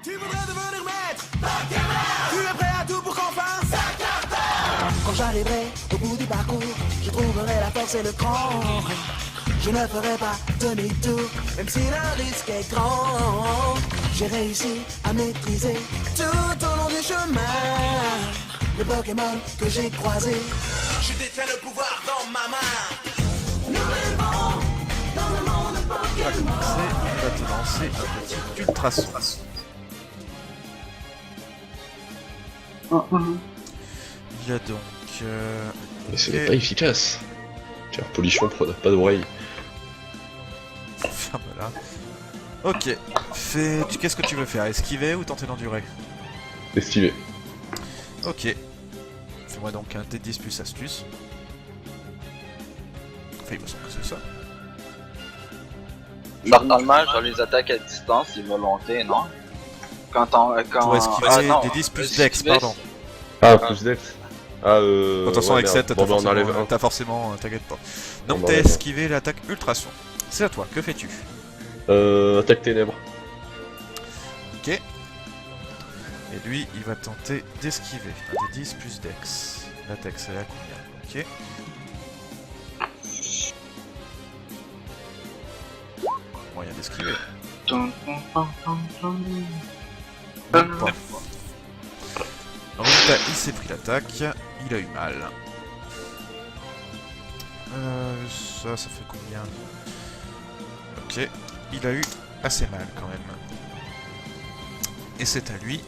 Tu voudrais devenir maître, tu es prêt à tout pour qu'on fasse Quand j'arriverai au bout du parcours, je trouverai la force et le cran. Je ne ferai pas demi-tour, même si le risque est grand. J'ai réussi à maîtriser tout au long du chemin les Pokémon que j'ai croisés. Je détiens le pouvoir dans ma main. Nous vivons dans le monde Pokémon. On va te lancer un petit ultrason. Il y a donc... Mais ce n'est pas efficace. Car Polichon n'a pas d'oreille. Ferme-la. Ok. Qu'est-ce que tu veux faire? Esquiver ou tenter d'endurer? Esquiver. Ok. Fais-moi donc un T10 plus astuce. Enfin, il me semble que c'est ça. Normalement, sur les attaques à distance, c'est volonté, non? Pour esquiver, non, des 10 plus dex, esquiver, pardon. Ah, plus dex. Ah, De toute façon, avec 7, bon, on enlève un. t'as forcément... T'inquiète pas. Donc, On t'as enlève un. esquivé l'attaque ultrason. C'est à toi, que fais-tu? Attaque ténèbres. Ok. Et lui, il va tenter d'esquiver. Un des 10 plus dex. La dex, elle est à combien? Ok. Moyen d'esquiver. Même pas. Résultat, il s'est pris l'attaque. Il a eu mal. Ça fait combien? Ok. Il a eu assez mal quand même. Et c'est à lui.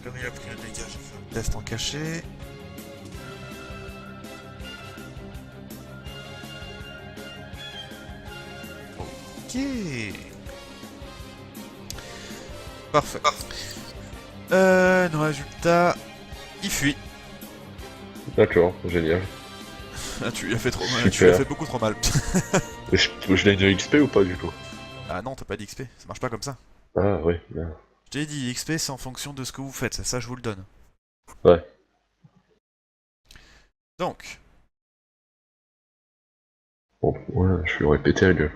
Comme il a pris le dégât, je fais un test en caché. Ok. Parfait. Nos résultats, il fuit. D'accord, génial. Ah, tu lui as fait trop mal. Super. Tu lui as fait beaucoup trop mal. Et je l'ai de XP ou pas du tout? Ah non, t'as pas d'XP. Ça marche pas comme ça. Ah, ouais. Bien. Je t'ai dit, XP c'est en fonction de ce que vous faites. Ça, je vous le donne. Ouais. Donc, Bon, ouais, je lui aurais pété la gueule.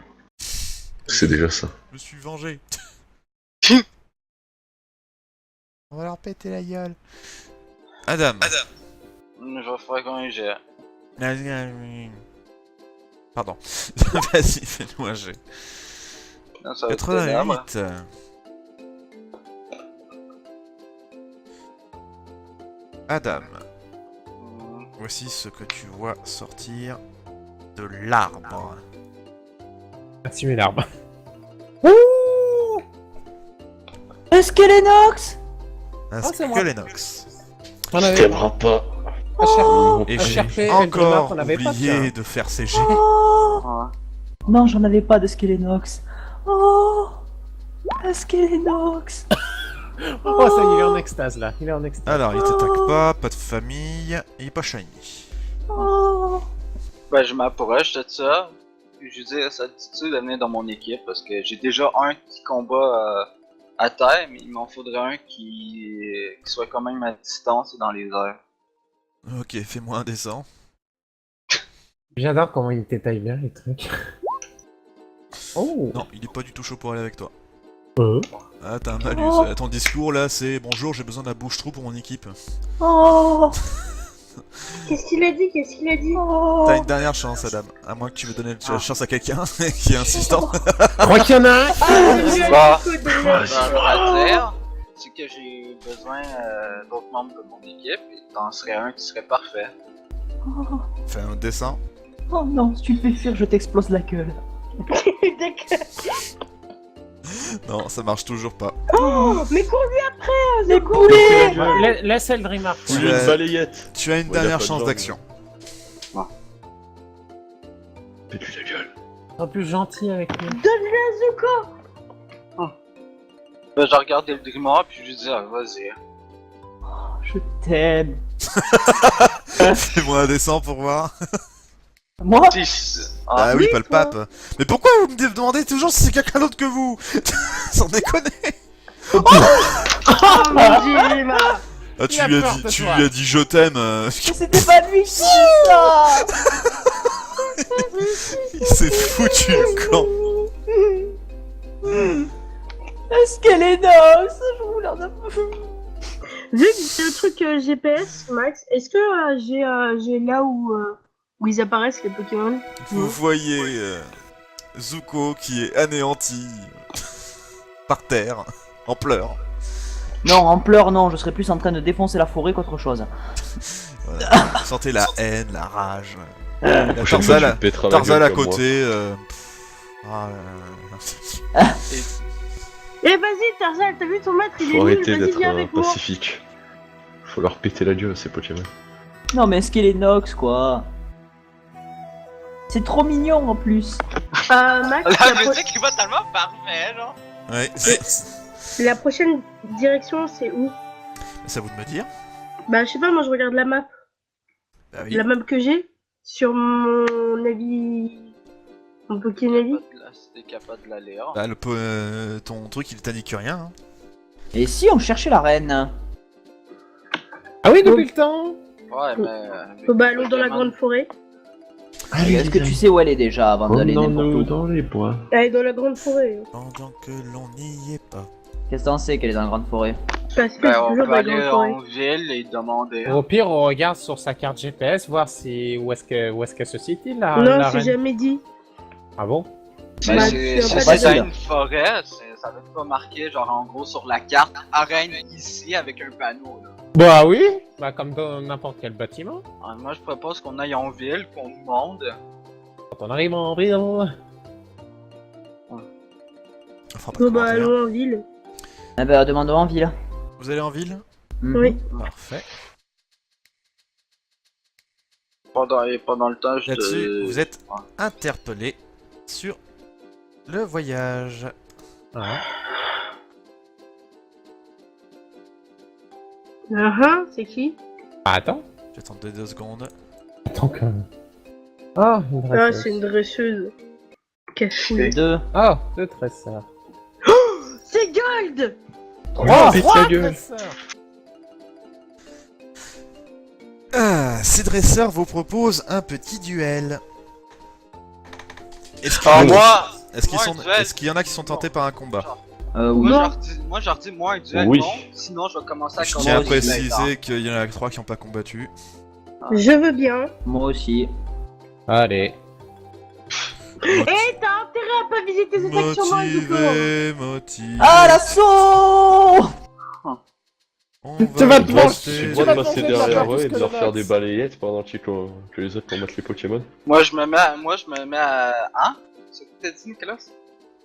C'est déjà ça. je me suis vengé. On va leur péter la gueule. Adam. Je vais faire combien de jet? Pardon. Vas-y, fais-nous un jet. Non, ça va être ténèbres. 88. Adam, voici ce que tu vois sortir de l'arbre. Merci mes larmes. Un Skelenox. Un c'est moi. Skelenox. On avait T'aimeras pas. Et à j'ai chercher encore on avait pas, oublié tiens. de faire ces jets. Oh Ouais. non, j'en avais pas de Skelenox. Oh, un Skelenox. Oh, ça y est, il est en extase là. Il est en extase. Alors, il t'attaque pas de famille, il est pas shiny. Oh. Ben, je m'approche de ça. Puis je dis, ça te dit-tu de venir dans mon équipe? Parce que j'ai déjà un qui combat à terre, mais il m'en faudrait un qui soit quand même à distance et dans les airs. Ok, fais-moi un dessin. J'adore comment il détaille bien les trucs. Oh. Non, il est pas du tout chaud pour aller avec toi. Euh. Ah, t'as un malus. Oh. Ton discours là, c'est bonjour, j'ai besoin d'un bouche-trou pour mon équipe. Oh. Qu'est-ce qu'il a dit? Qu'est-ce qu'il a dit? Oh. T'as une dernière chance, Adam. À moins que tu veux donner la chance à quelqu'un qui est insistant. Je crois qu'il y en a un. Bah, à dire, c'est que j'ai besoin d'autres membres de mon équipe et t'en serais un qui serait parfait. Oh. Fais un dessin. Oh non, si tu me fais fuir, je t'explose la gueule. D'accord. Non, ça marche toujours pas. Oh, mais cours-lui après, Les secours. poulets. Laisse Eldrimar. Tu Une as- balayette. Tu as une Ouais, il a dernière pas de chance jambe. d'action. Pète-lui la gueule. Sois plus gentil avec lui. Donne-lui un Zuko. Ben, je regarde le Dreamer puis je lui dis, ah, vas-y. Je t'aime. Fais-moi un dessin pour voir. Moi? 6. Ah oui, pas le toi. pape. Mais pourquoi vous me demandez toujours si c'est quelqu'un d'autre que vous? Sans déconner. Oh mon dieu, Ah, tu Il a lui as peur dit, de tu toi. lui as dit je t'aime. Mais c'était pas lui qui dit ça. Il s'est foutu le camp. Skelenox, je voulais en avoir. Vu que c'est le truc GPS, Max, est-ce que j'ai là où ils apparaissent les Pokémon? Vous voyez Zuko qui est anéanti par terre, en pleurs. Non, en pleurs, non, je serais plus en train de défoncer la forêt qu'autre chose. Voilà. Vous sentez la haine, la rage. La La prochaine fois, Tarzan, tu te pèteras la Tarzan gueule à comme moi. côté. Ah là là. Eh vas-y Tarzan, t'as vu ton maître, il est Faut nul, arrêter vas-y d'être viens avec moi. pacifique. Faut leur péter la gueule à ces Pokémon. Non, mais Skelenox, quoi. C'est trop mignon en plus. Max, La musique est totalement parfait, genre. Ouais, la prochaine direction c'est où? c'est à vous de me dire. Bah je sais pas, moi je regarde la map. Bah oui. La map que j'ai sur mon avis. Mon Pokénavi. C'était capable de la lire. Bah, ton truc, il t'indique rien. Hein. Et si on cherchait la reine? Ah oui, depuis le temps. Ouais, mais. Faut bah allons dans la grande forêt. Est-ce que tu sais où elle est déjà avant d'aller n'importe Promenons-nous où? dans les bois. Allez dans la grande forêt. Pendant que l'on n'y est pas. Qu'est-ce que t'en sais qu'elle est dans la grande forêt? Parce que Ben, c'est on toujours peut dans la aller grande forêt. en ville et demander. Au pire, on regarde sur sa carte GPS, voir si où est-ce qu'elle se situe là. Non, la c'est reine. jamais dit. Ah bon? Mais Bah, c'est c'est pas dans facile. une forêt, ça va être pas marqué genre en gros sur la carte arène ici avec un panneau là. Bah oui. Bah comme dans n'importe quel bâtiment. Alors, moi je propose qu'on aille en ville, qu'on demande. Quand on arrive en ville. On fera pas de Bon bah commentaire. allons en ville. Ah bah demandons en ville. Vous allez en ville? Mhm. Oui. Parfait. Pendant le temps, je Là-dessus, vous êtes Ouais. interpellé sur le voyage. Ouais. C'est qui? Ah, attends. J'attends 2 secondes. Attends que. Ah, une Ah, dresseuse. c'est une dresseuse. Cachouille. 2. Ah, deux dresseurs. C'est Gold! Oh, pète la gueule. Ces dresseurs vous proposent un petit duel. Est-ce Ah, qu'il moi, un duel. est-ce qu'il y en a qui sont tentés par un combat? Oui. Moi je leur dis moi un duel Oui. non, sinon je vais commencer à Je Moi tiens à aussi. préciser qu'il y en a 3 qui n'ont pas combattu. Je veux bien. Moi aussi. Allez. Eh, t'as intérêt à pas visiter cette action dans les Motivé, motivé. Ah, l'assaut! On Tu vas te rester- venger, Tu tu dois vas de passer te manger derrière plus eux et que de leur le faire Max. des balayettes pendant que les autres combattent les Pokémon. Moi je me mets à. Hein? C'est ce que t'as dit Nicolas?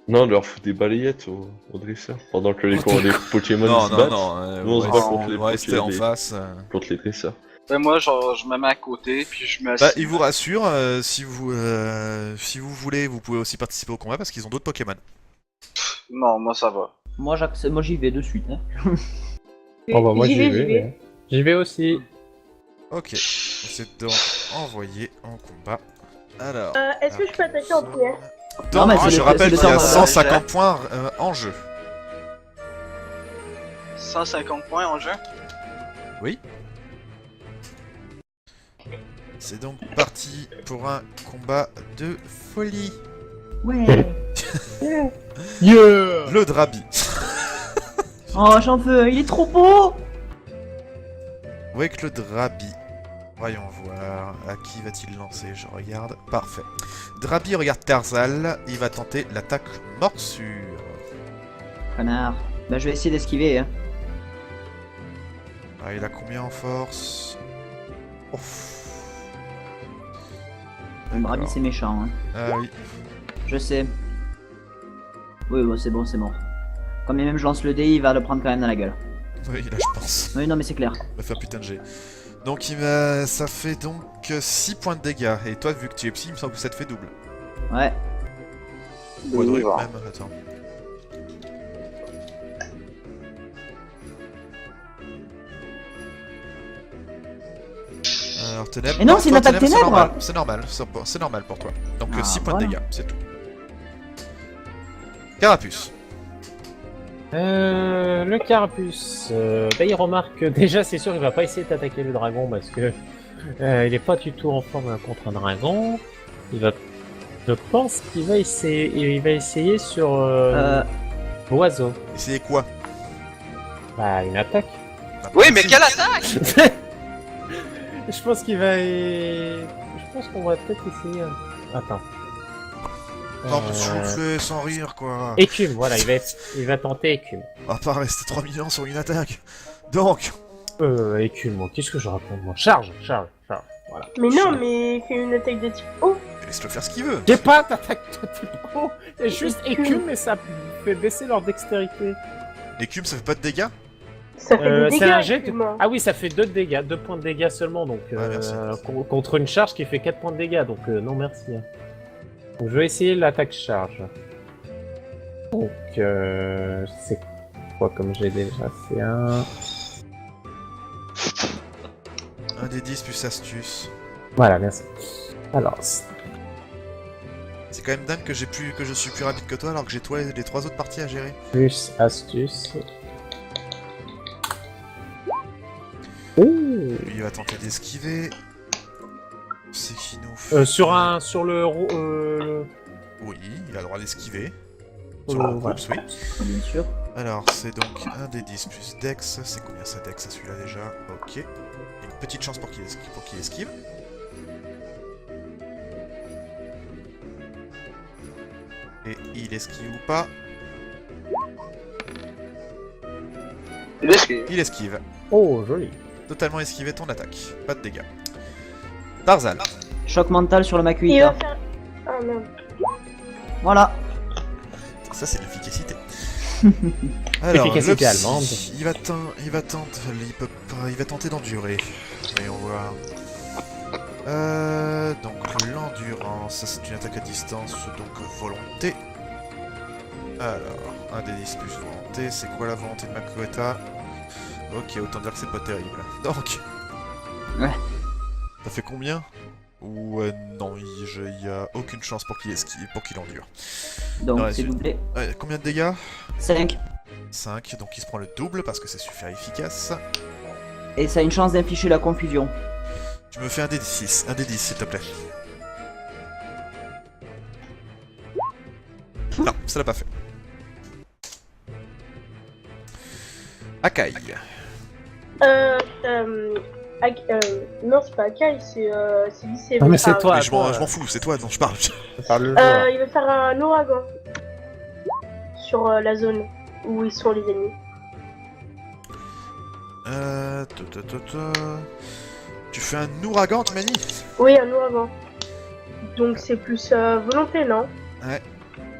Non, de leur foutre des balayettes aux dresseurs pendant que les Pokémon Non, se non, battent non. Nous, on se ouais, bat c'est- contre les on va rester en face. contre les dresseurs. Ben moi genre je me mets à côté puis je me Bah, il vous rassure, si vous voulez, vous pouvez aussi participer au combat parce qu'ils ont d'autres Pokémon. Non, moi ça va. Moi, moi j'y vais de suite. Hein. Oh bah moi J'y j'y vais, vais. j'y vais. ouais. J'y vais aussi. Ok, c'est donc envoyé en combat. Alors. Est-ce que je peux attaquer en première? Non, mais c'est je le- rappelle c'est qu'il y a le temps, 150 points en jeu. 150 points en jeu. Oui. C'est donc parti pour un combat de folie. Ouais. Yeah. Le Drabi. Oh, j'en veux, il est trop beau! Avec le Drabi. Voyons voir. À qui va-t-il lancer? Je regarde. Parfait. Drabi regarde Tarzal. Il va tenter l'attaque morsure. Connard. Bah, je vais essayer d'esquiver. Hein. Ah, il a combien en force? Ouf. Le Drabi, D'accord. c'est méchant. Hein. Ah oui. Je sais. Oui, bon, c'est bon, c'est mort. Quand bien même je lance le dé, il va le prendre quand même dans la gueule. Oui, là je pense. Oui, non, mais c'est clair. Il va faire putain de G. Donc ça fait donc 6 points de dégâts. Et toi, vu que tu es psy, il me semble que ça te fait double. Ouais. Quadruple même. Attends. Alors ténèbres. Mais non, c'est une attaque c'est ténèbres. normal, c'est normal, c'est normal pour toi. Donc Ah, 6 points de voilà. dégâts, c'est tout. Carapuce. Le carapuce, bah, il remarque que déjà c'est sûr il va pas essayer d'attaquer le dragon parce que il est pas du tout en forme contre un dragon. Je pense qu'il va essayer sur Oiseau. Essayez quoi? Bah, une attaque. Bah, Oui, mais si. quelle attaque! Je pense qu'il va... Je pense qu'on va peut-être essayer... Attends. Non, mais s'il vous plaît, sans rire, quoi. Écume, voilà, il va tenter écume. On va pas rester 3 millions sur une attaque. Donc, Écume, moi, qu'est-ce que je raconte, moi? Charge. Voilà. Mais non, mais il fait une attaque de type O. laisse-le faire ce qu'il veut. J'ai pas d'attaque de type pro, c'est juste écume, mais ça fait baisser leur dextérité. L'écume, ça fait pas de dégâts? Ça fait des C'est dégâts, un jet. excuse-moi. Ah oui, ça fait 2 de dégâts, 2 points de dégâts seulement, donc merci. contre une charge qui fait 4 points de dégâts, donc non merci. Donc je vais essayer l'attaque charge. Donc c'est quoi comme j'ai déjà? C'est un... 1 des 10 plus astuce. Voilà, merci. Alors, C'est quand même dingue que je suis plus rapide que toi alors que j'ai toi les 3 autres parties à gérer. plus astuce. Ouh. Lui, il va tenter d'esquiver. C'est qui nous Sur le Oui, il a le droit d'esquiver. Sur le voilà. groupe, oui. Bien sûr. Alors, c'est donc 1 des 10 plus Dex. C'est combien ça Dex à celui-là déjà? Ok. Une petite chance pour qu'il esquive. Et il esquive ou pas? Il esquive. Oh, joli. Totalement esquivé ton attaque. Pas de dégâts. Tarzal. Choc mental sur le Il va Makuhita. faire... Ah merde. Voilà. Ça, c'est l'efficacité. Alors, Efficacité le allemande. psy, il va tenter d'endurer. Voyons voir. Donc l'endurance, ça c'est une attaque à distance, donc volonté. Alors, 1 des 10 plus volonté, c'est quoi la volonté de Makuhita? Ok, autant dire que c'est pas terrible. Donc... Ouais. Ça fait combien? Ou non, il y a aucune chance pour qu'il esquive, pour qu'il endure. Donc Ouais, c'est zut. doublé. Combien de dégâts? 5. 5, donc il se prend le double parce que c'est super efficace. Et ça a une chance d'infliger la confusion. Tu me fais un D6, un D10 s'il te plaît. Non, ça l'a pas fait. Akai. Non, c'est pas Akai, c'est lycée. Non, mais c'est toi. Mais je m'en fous, c'est toi dont je parle. Par le joueur. Il va faire un ouragan sur la zone où ils sont les ennemis. Tu fais un ouragan, tu m'as dit? Oui, un ouragan. Donc c'est plus volonté, non? Ouais.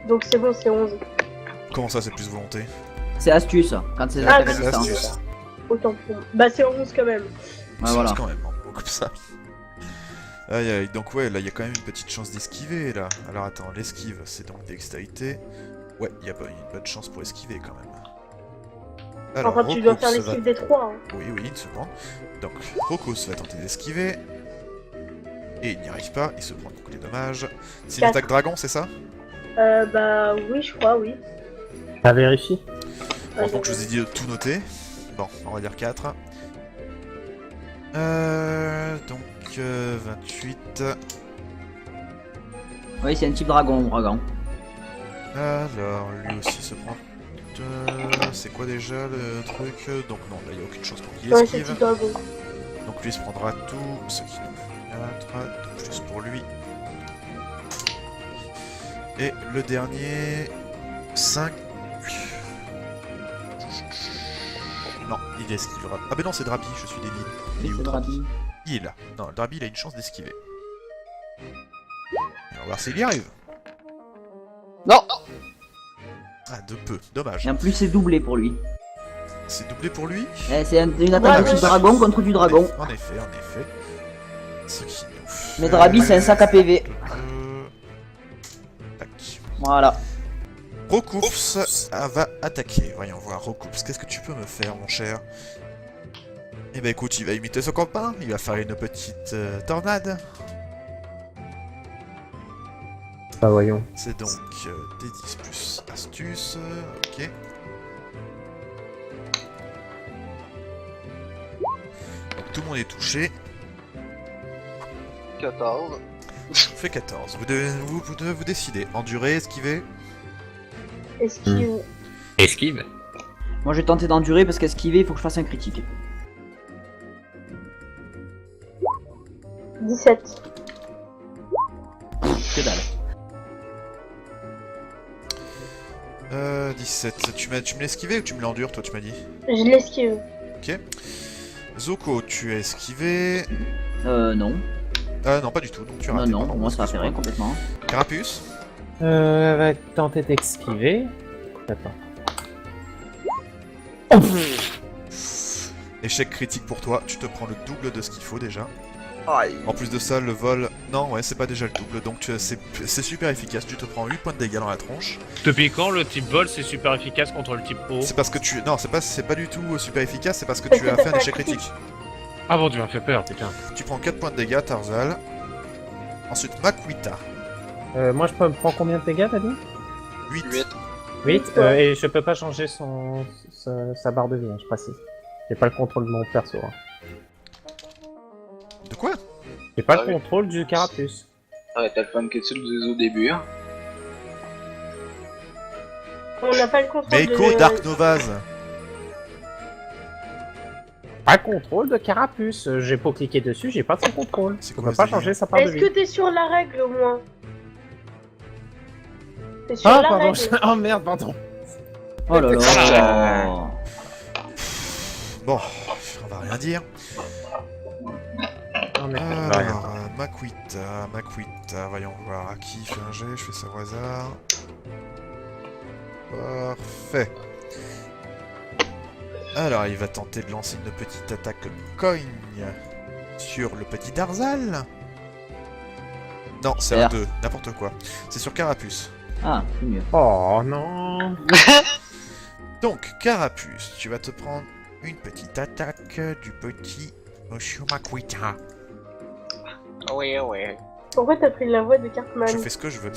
Donc c'est bon, c'est 11. Comment ça, c'est plus volonté? C'est astuce, quand c'est Ah, attaque à c'est distance. astuce. Autant pour moi. Bah c'est 11 quand même. Ouais, voilà. C'est quand même, hein, comme ça. Aïe aïe, donc ouais, là il y a quand même une petite chance d'esquiver là. Alors attends, l'esquive c'est donc dextérité. Ouais, il y a une bonne chance pour esquiver quand même. Alors, Enfin, tu dois Rokus faire va- l'esquive des 3. Hein. Oui, une seconde. Donc, Rokus va tenter d'esquiver. Et il n'y arrive pas, il se prend beaucoup de dommages. C'est une Quatre. attaque dragon, c'est ça? Bah oui, je crois, oui. Ça vérifie. Bon, donc je vous ai dit de tout noter. Bon, on va dire 4. Donc 28. Oui, c'est un type dragon, ouragan. Alors, lui aussi se prend. C'est quoi déjà le truc? Donc non, là il n'y a aucune chance pour qu'il Ouais, c'est esquive. petit dragon. Donc lui il se prendra tout, ce qui nous fait 4, de plus pour lui. Et le dernier, 5. Non, il esquivera. Ah ben non, c'est Drabi, je suis débile. Il est où, C'est Drabi? Drabi. Il est là. Non, le Drabi il a une chance d'esquiver. Et on va voir s'il y arrive. Non! Ah, de peu, dommage. Et en plus, c'est doublé pour lui. C'est doublé pour lui? C'est une attaque de type dragon contre du dragon. En effet, en effet. Ce qui nous fait... Mais Drabi, c'est un sac à PV. Tac. Voilà. Rokups va attaquer. Voyons voir, Rokups, qu'est-ce que tu peux me faire, mon cher? Eh ben écoute, il va imiter son copain, il va faire une petite tornade. Bah voyons. C'est donc D10 plus astuce, ok. Donc tout le monde est touché, 14. fait 14. Vous devez vous décider, endurer, esquiver. Esquive. Esquive. Moi je vais tenter d'endurer parce qu'esquiver il faut que je fasse un critique. 17. Que dalle. 17. Tu me l'as esquivé ou tu me l'endures, toi, tu m'as dit? Je l'esquive. Ok. Zoko, tu as esquivé. Non. Ah non, pas du tout, donc tu as Non, raté. non, pardon, pour moi ça va excuse-moi. faire complètement. Carapuce. Elle va tenter d'esquiver. Attends. Échec critique pour toi, tu te prends le double de ce qu'il faut déjà. En plus de ça, le vol... Non, ouais, c'est pas déjà le double, donc c'est super efficace. Tu te prends 8 points de dégâts dans la tronche. Depuis quand le type vol c'est super efficace contre le type eau? C'est parce que tu... Non, c'est pas du tout super efficace, c'est parce que Parce tu que as t'as fait un fait un échec critique. critique. Ah bon, tu m'as fait peur, putain. Tu prends 4 points de dégâts, Tarzal. Ensuite, Makuita. Moi, je peux me prendre combien de dégâts, t'as dit? 8. 8. 8. Ouais. Et je peux pas changer sa barre de vie, hein, je précise. J'ai pas le contrôle de mon perso. Hein. De quoi? J'ai pas Ah le oui. contrôle du carapuce. Ouais, t'as le fun que tu le disais au début. Hein. On n'a pas le contrôle Meiko de... Dark Novaz. Pas le contrôle de carapuce. J'ai pas cliqué dessus, j'ai pas son contrôle. C'est On quoi peut ce pas délire? changer sa barre de Est-ce vie. que t'es sur la règle au moins? T'es sur Ah, la pardon. règle. Oh merde, pardon. Oh là là. Bon, on va rien dire. Non, mais bah, rien. Alors, Makuita, voyons voir. À qui fait un jet? Je fais ça au hasard. Parfait. Alors, il va tenter de lancer une petite attaque cogne sur le petit Darzal. Non, c'est un Merde. 2, n'importe quoi. C'est sur Carapuce. Ah, c'est mieux. Oh non. Donc, Carapuce, tu vas te prendre une petite attaque du petit Monsieur Makuita. Oui, oui. Pourquoi t'as pris la voix de Cartman? Je fais ce que je veux.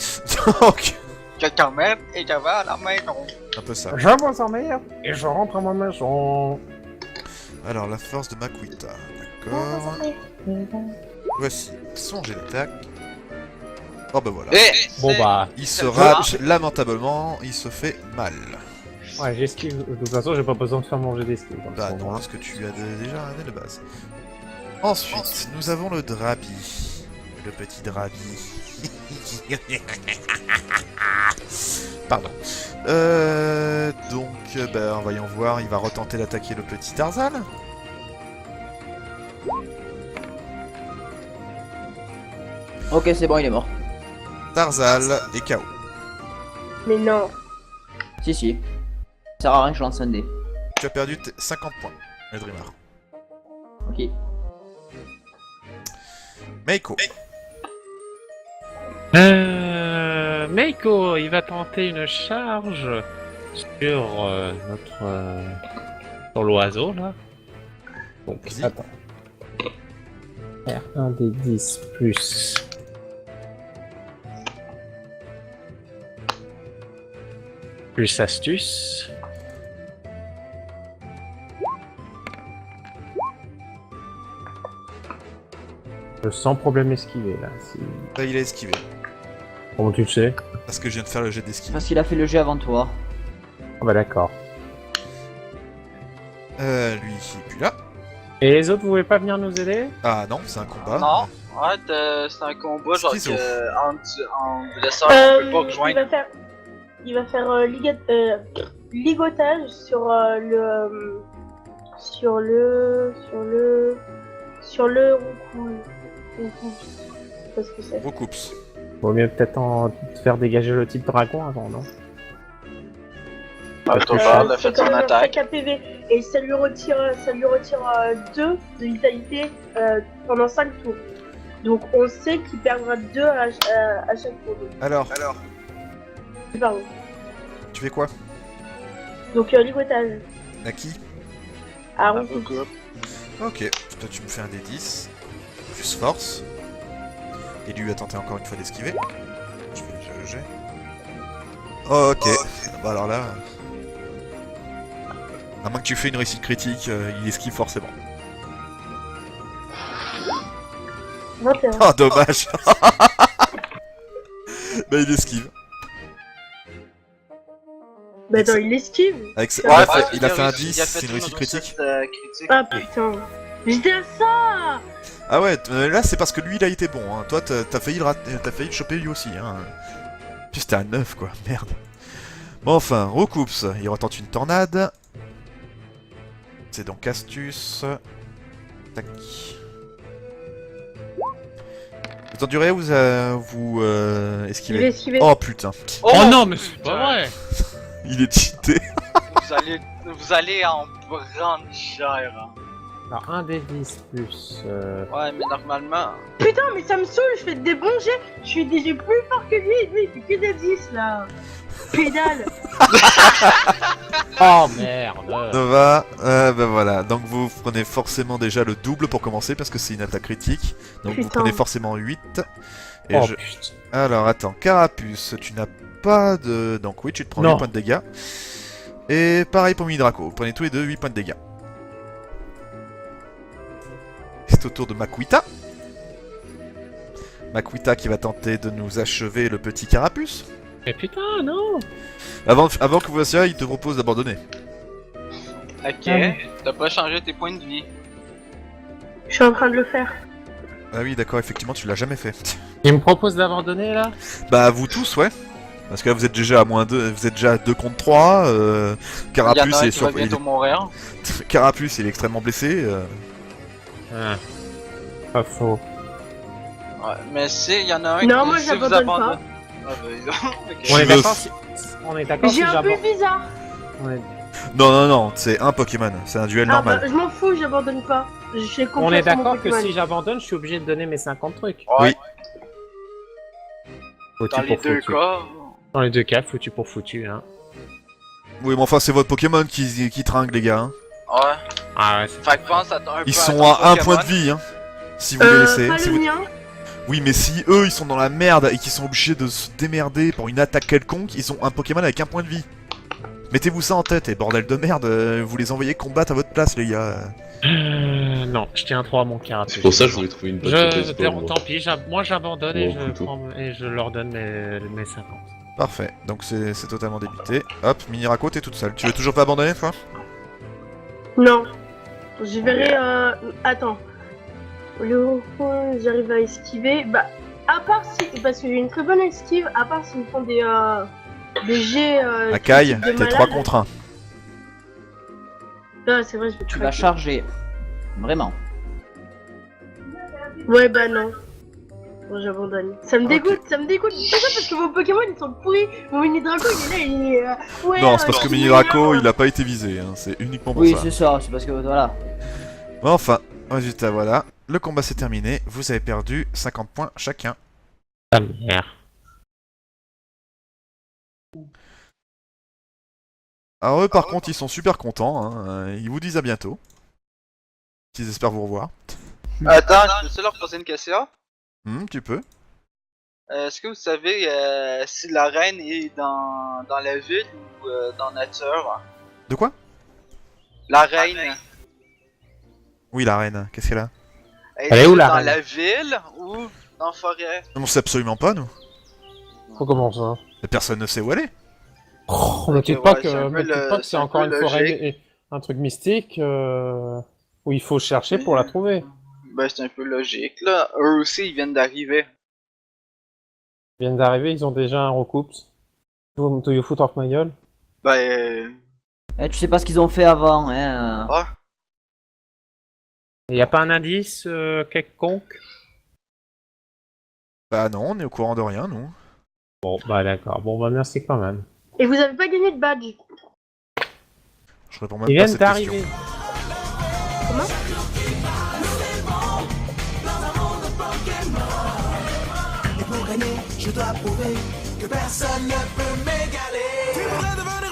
Donc, Quelqu'un même et je vais à la maison. un peu ça. Je m'en sors meilleur et je rentre à ma maison. Alors, la force de Makuita. D'accord. Voici son jet d'attaque. Oh bah voilà. Bon bah, Il se rate lamentablement, il se fait mal. ouais, j'esquive. De toute façon, j'ai pas besoin de faire manger d'esquive. dans Bah ce non, moment-là. parce que tu as déjà un dé de base. Ensuite, nous avons le Drabi. Le petit Drabi. Pardon. Donc, bah, voyons voir, il va retenter d'attaquer le petit Tarzan. Ok, c'est bon, il est mort. Tarzal est KO. Mais non. Si, si. Ça sert à rien que je lance un dé. Tu as perdu 50 points, le Dreamer. Ok. Meiko. Meiko, il va tenter une charge sur sur l'oiseau là. Donc, Vas-y. attends. Faire un des 10 plus. Plus astuce. Sans problème esquivé là. Si... Là, il a esquivé. Comment tu le sais? Parce que je viens de faire le jet d'esquive. Parce qu'il a fait le jet avant toi. Ah bah d'accord. Lui, il est plus là. Et les autres, vous voulez pas venir nous aider? Ah non, c'est un combat. Non, ouais, c'est un combat genre Schizo. que en blesseur, on peut pas rejoindre. Il va faire ligotage sur le roucou. Je sais pas ce que c'est. Recoups. Vaut mieux peut-être en faire dégager le type dragon avant, non? Ah, Topal a C'est fait quand son même un attaque. 5 PV et ça lui retire 2 de vitalité pendant 5 tours. Donc on sait qu'il perdra 2 à chaque tour. Alors, Pardon. tu fais quoi? Donc ligotage À qui? à Un roucou. recoupe. Ok, toi tu me fais un des 10, plus force. Et lui a tenté encore une fois d'esquiver. Je fais déjà le jet. Ok, bah alors là... À moins que tu fais une réussite critique, il esquive forcément. 21. Ah dommage. Bah il esquive. Bah attends, il l'esquive. Avec Ça il, va. a fait, il a fait un réussi, 10, il a fait c'est une réussite une critique. critique. Ah putain. J'étais à ça. Ah ouais, là c'est parce que lui il a été bon, hein. Toi t'as failli, t'as failli le choper lui aussi, hein. Puis c'était à 9 quoi, merde. Bon enfin, Recoups, il retente une tornade. C'est donc astuce. Tac. Vous endurez ou vous Il est esquivez? esquivé. Oh putain, Oh, non, mais c'est pas vrai. il est cheaté. Vous allez en prendre cher. Hein. Alors, un des 10 plus. Ouais, mais normalement. Putain, mais ça me saoule, je fais des bons jets. Je suis déjà plus fort que lui. Lui, il fait que des 10 là. Pédale. Oh merde. Nova, ben voilà, donc vous prenez forcément déjà le double pour commencer parce que c'est une attaque critique. Donc vous Putain. prenez forcément 8. Et Oh je... putain. Alors attends, Carapuce, tu n'as pas de... Donc oui, tu te prends Non. 8 points de dégâts. Et pareil pour Mini-Draco, vous prenez tous les deux 8 points de dégâts. C'est au tour de Makuita. Makuita qui va tenter de nous achever le petit Carapuce. Mais putain, non. Avant que vous fassiez, il te propose d'abandonner. Ok, t'as pas changé tes points de vie. Je suis en train de le faire. Ah oui, d'accord, effectivement, tu l'as jamais fait. Il me propose d'abandonner là. Bah vous tous, ouais. Parce que là vous êtes déjà à moins 2, vous êtes déjà à 2 contre 3. Il y en Carapuce a un est qui va sur... bientôt mourir. Carapuce il est extrêmement blessé. Ah. Pas faux. Ouais, mais si, il y en a un Non, qui, moi, si vous j'abandonne pas. abandonnez- Ah, bah, ok. On est veux- d'accord si... On est d'accord si J'ai un j'abandonne. peu bizarre. Ouais. Non, c'est un Pokémon, c'est un duel Ah normal. bah, je m'en fous, j'abandonne pas. Je fais confiance On est à mon d'accord que Pokémon. si j'abandonne, je suis obligé de donner mes 50 trucs. Ouais, Foutu dans les pour deux foutu. cas. Dans les deux cas, foutu pour foutu, hein. Oui, mais enfin c'est votre Pokémon qui tringle les gars. Hein. Ouais. Ah ouais, c'est... Fait que pense à un peu Ils à sont ton à 1 Pokémon. point de vie, hein. Si vous les laissez. Pas Si le vous- mien. Oui, mais si eux ils sont dans la merde et qu'ils sont obligés de se démerder pour une attaque quelconque, ils ont un Pokémon avec 1 point de vie. Mettez-vous ça en tête, et bordel de merde, vous les envoyez combattre à votre place, les gars. Non, je tiens 3 à mon carapace. C'est pour ça que je voulais trouver une bonne Je... spawn, moi. Tant pis, moi j'abandonne et, Bon, plutôt. et je leur donne mes 50. Parfait, donc c'est totalement débité. Hop, Mini-Rako, t'es toute seule. Tu veux toujours pas abandonner, toi? Non. Je verrai. Attends. Le point, j'arrive à esquiver. Bah, à part si. Parce que j'ai une très bonne esquive, à part s'ils me font des jets. Akai, de t'es malade. 3 contre 1. Ah, c'est vrai, je vais Tu craquer. vas charger. Vraiment. Ouais, bah non. Bon, j'abandonne. Ça me dégoûte, ça me dégoûte. C'est ça parce que vos Pokémon ils sont pourris. Mon Mini-Draco il est là, il est. Ouais, Non, c'est parce que Mini-Rako, il il a pas été visé, hein. C'est uniquement pour Oui, ça. c'est ça, c'est parce que voilà. Bon, enfin, résultat, voilà. Le combat s'est terminé, vous avez perdu 50 points chacun. Ah merde. Alors eux, par contre, ils sont super contents, hein. Ils vous disent à bientôt. Ils espèrent vous revoir. Attends, je peux leur poser une question? Tu peux. Est-ce que vous savez si la reine est dans la ville ou dans la nature? De quoi? La reine. Oui, la reine, qu'est-ce qu'elle a? Elle est où, la dans reine? la ville ou dans la forêt? On sait absolument pas, nous. Comment ça? Et personne ne sait où elle est. Oh, me dites ouais, pas c'est un peu que le- c'est c'est un encore peu une forêt, logique. un truc mystique où il faut chercher pour la trouver. Ben c'est un peu logique là. Eux aussi ils viennent d'arriver. Ils viennent d'arriver, ils ont déjà un recoups. Do you foot off ma gueule? Ben Eh, tu sais pas ce qu'ils ont fait avant, hein. ah. Y a pas un indice quelconque? Bah non, on est au courant de rien, nous. Bon, bah d'accord. Bon, bah merci quand même. Et vous avez pas gagné de badge. Je réponds même Ils pas à viennent cette question. d'arriver. Et pour gagner, je dois prouver que personne ne peut m'égaler. Tu voudrais devenir